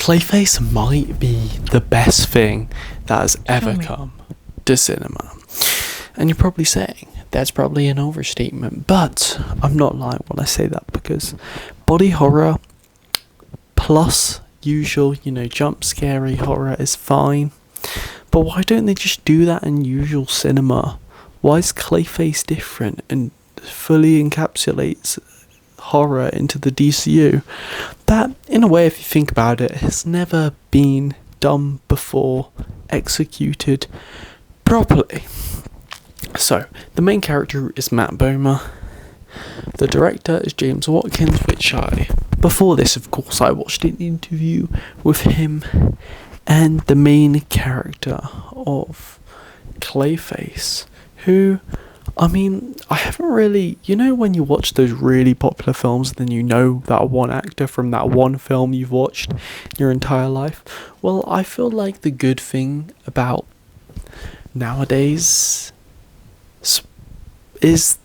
Clayface might be the best thing that has ever come to cinema. And you're probably saying, that's probably an overstatement. But I'm not lying when I say that, because body horror plus usual, jump scary horror is fine. But why don't they just do that in usual cinema? Why is Clayface different and fully encapsulates horror into the DCU? That, in a way, if you think about it, has never been done before, executed properly. So, the main character is Matt Bomer. The director is James Watkins, before this, of course, I watched an interview with him, and the main character of Clayface, who, I haven't really, when you watch those really popular films, then you know that one actor from that one film you've watched your entire life. Well, I feel like the good thing about nowadays is,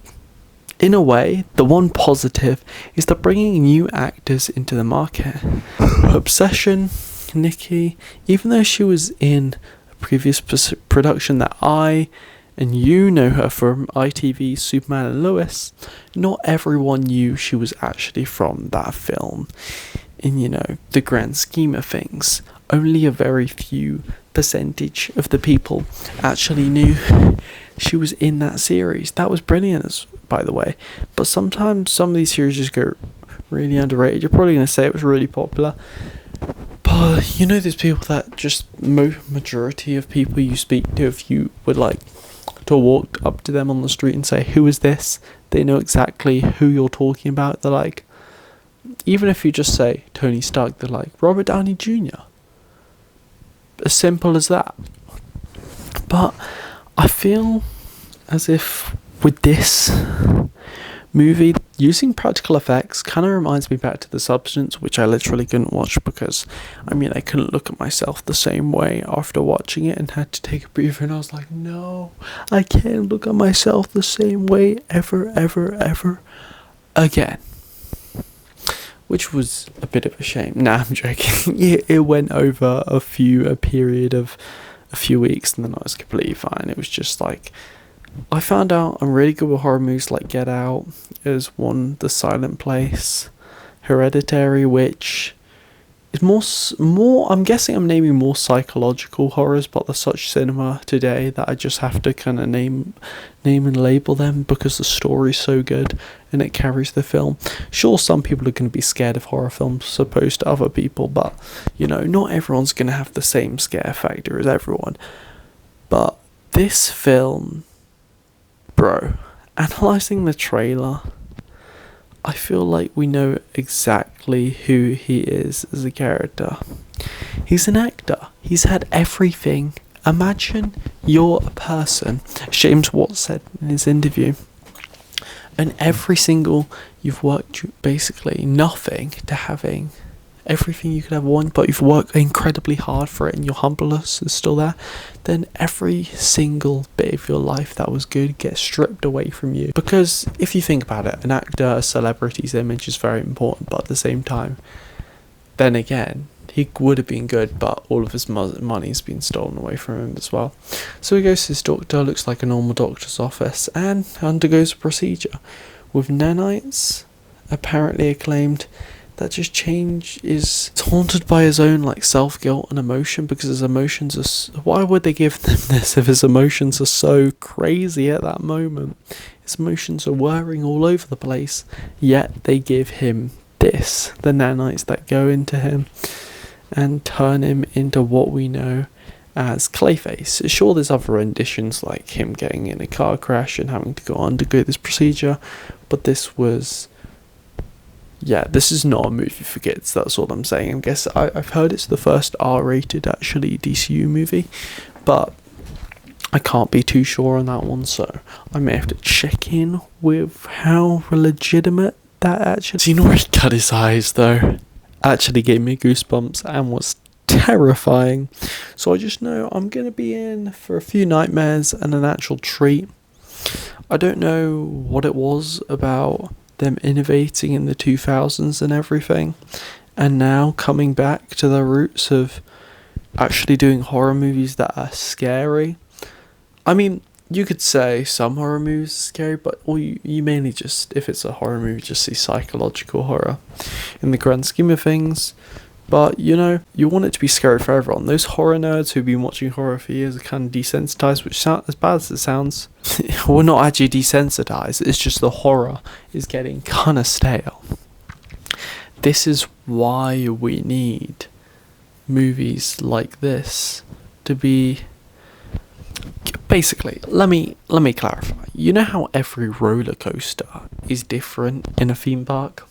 in a way, the one positive is that bringing new actors into the market. Obsession, Nikki, even though she was in a previous production that I and you know her from ITV's Superman and Lois, not everyone knew she was actually from that film. In, the grand scheme of things, only a very few percentage of the people actually knew she was in that series. That was brilliant, by the way. But sometimes some of these series just go really underrated. You're probably going to say it was really popular. But, there's people that just, majority of people you speak to, if you would like to walk up to them on the street and say, who is this? They know exactly who you're talking about. They're like, even if you just say Tony Stark, they're like, Robert Downey Jr. As simple as that. But I feel as if with this movie, using practical effects kind of reminds me back to The Substance, which I literally couldn't watch because, I couldn't look at myself the same way after watching it and had to take a breather, and I was like, no, I can't look at myself the same way ever again. Which was a bit of a shame. Nah, I'm joking. It went over a period of a few weeks, and then I was completely fine. It was just like, I found out I'm really good with horror movies like Get Out. It was The Silent Place, Hereditary, which is more. I'm guessing I'm naming more psychological horrors, but there's such cinema today that I just have to kind of name and label them because the story's so good and it carries the film. Sure, some people are going to be scared of horror films as opposed to other people, but not everyone's going to have the same scare factor as everyone. But this film, bro, analysing the trailer, I feel like we know exactly who he is as a character. He's an actor. He's had everything. Imagine you're a person, James Watts said in his interview, and you've worked basically nothing to having everything you could ever want, but you've worked incredibly hard for it and your humbleness is still there, then every single bit of your life that was good gets stripped away from you. Because if you think about it, an actor, a celebrity's image is very important, but at the same time, then again, he would have been good, but all of his money's been stolen away from him as well. So he goes to his doctor, looks like a normal doctor's office, and undergoes a procedure with nanites, apparently acclaimed. That just change is haunted by his own self-guilt and emotion, because his emotions are why would they give them this if his emotions are so crazy at that moment? His emotions are whirring all over the place, yet they give him this, the nanites that go into him and turn him into what we know as Clayface. Sure, there's other renditions like him getting in a car crash and having to undergo this procedure, but this is not a movie for kids, that's all I'm saying. I've heard it's the first R-rated actually DCU movie, but I can't be too sure on that one, so I may have to check in with how legitimate that actually... So where he cut his eyes though? Actually gave me goosebumps and was terrifying. So I just know I'm going to be in for a few nightmares and an actual treat. I don't know what it was about them innovating in the 2000s and everything, and now coming back to their roots of actually doing horror movies that are scary. I mean, you could say some horror movies are scary, but you mainly just, if it's a horror movie, just see psychological horror in the grand scheme of things. But, you know, you want it to be scary for everyone. Those horror nerds who've been watching horror for years are kind of desensitized, which sounds, as bad as it sounds, we're not actually desensitized. It's just the horror is getting kind of stale. This is why we need movies like this to be... Basically, let me clarify. You know how every roller coaster is different in a theme park?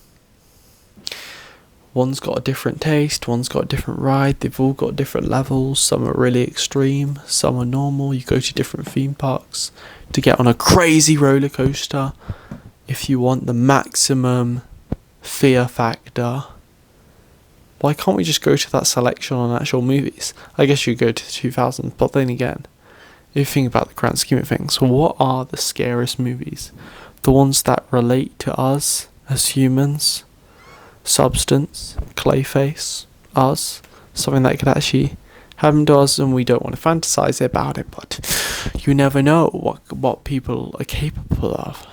One's got a different taste, one's got a different ride, they've all got different levels, some are really extreme, some are normal. You go to different theme parks to get on a crazy roller coaster if you want the maximum fear factor. Why can't we just go to that selection on actual movies? I guess you go to the 2000s, but then again, if you think about the grand scheme of things, what are the scariest movies? The ones that relate to us as humans? Substance, Clayface, Us, something that could actually happen to us, and we don't want to fantasize about it, but you never know what people are capable of.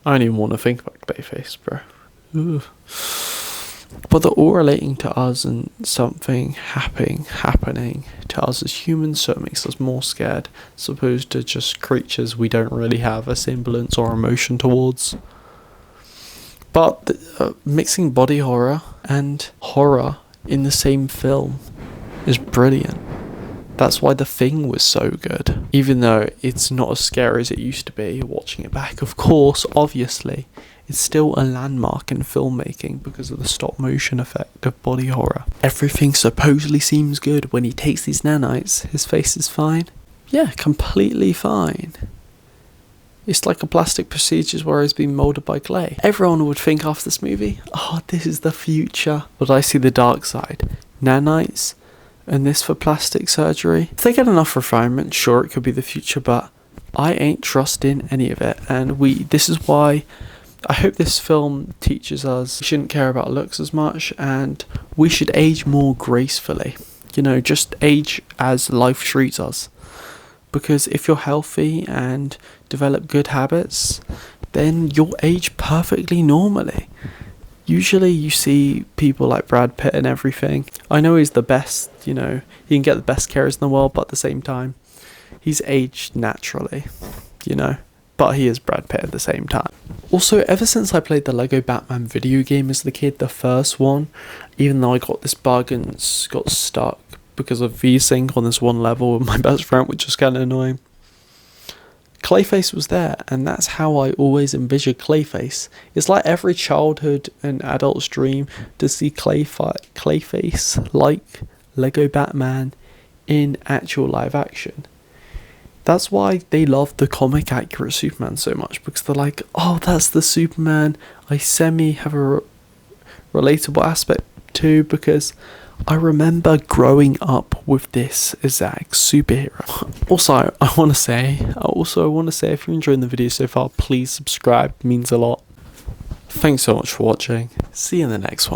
I don't even want to think about Clayface, bro. Ooh. But they're all relating to us and something happening to us as humans, so it makes us more scared, as opposed to just creatures we don't really have a semblance or emotion towards. But mixing body horror and horror in the same film is brilliant. That's why The Thing was so good. Even though it's not as scary as it used to be, watching it back, of course, obviously, it's still a landmark in filmmaking because of the stop motion effect of body horror. Everything supposedly seems good. When he takes these nanites, his face is fine. Yeah, completely fine. It's like a plastic procedure where he's been moulded by clay. Everyone would think after this movie, oh, this is the future. But I see the dark side. Nanites and this for plastic surgery. If they get enough refinement, sure, it could be the future, but I ain't trusting any of it. And this is why I hope this film teaches us we shouldn't care about looks as much, and we should age more gracefully. You know, just age as life treats us. Because if you're healthy and develop good habits, then you'll age perfectly normally. Usually you see people like Brad Pitt and everything. I know he's the best, you know, he can get the best carers in the world, but at the same time, he's aged naturally, you know. But he is Brad Pitt at the same time. Also, ever since I played the Lego Batman video game as the kid, the first one, even though I got this bug and got stuck because of VSync on this one level with my best friend, which was kind of annoying, Clayface was there, and that's how I always envisioned Clayface. It's like every childhood and adult's dream to see Clayface like Lego Batman in actual live action. That's why they love the comic accurate Superman so much, because they're like, oh, that's the Superman I have a relatable aspect to, because I remember growing up with this exact superhero. Also, I want to say, if you're enjoying the video so far, please subscribe. It means a lot. Thanks so much for watching. See you in the next one.